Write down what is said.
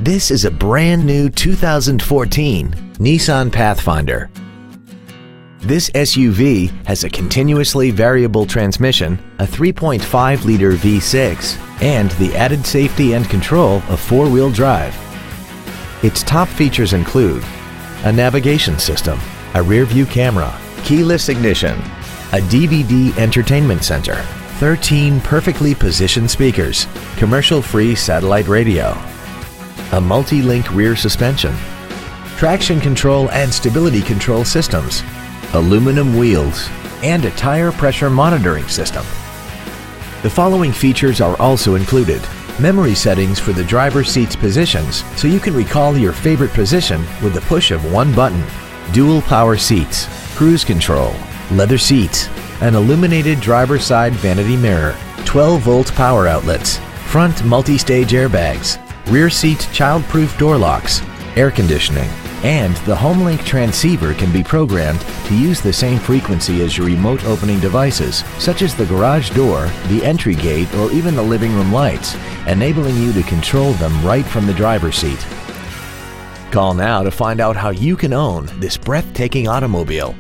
This is a brand new 2014 Nissan Pathfinder. This SUV has a continuously variable transmission, a 3.5-liter V6, and the added safety and control of four-wheel drive. Its top features include a navigation system, a rear-view camera, keyless ignition, a DVD entertainment center, 13 perfectly positioned speakers, commercial-free satellite radio, a multi-link rear suspension, traction control and stability control systems, aluminum wheels, and a tire pressure monitoring system. The following features are also included: memory settings for the driver's seat's positions so you can recall your favorite position with the push of one button, dual power seats, cruise control, leather seats, an illuminated driver's side vanity mirror, 12-volt power outlets, front multi-stage airbags, rear seat child-proof door locks, air conditioning, and the HomeLink transceiver can be programmed to use the same frequency as your remote opening devices, such as the garage door, the entry gate, or even the living room lights, enabling you to control them right from the driver's seat. Call now to find out how you can own this breathtaking automobile.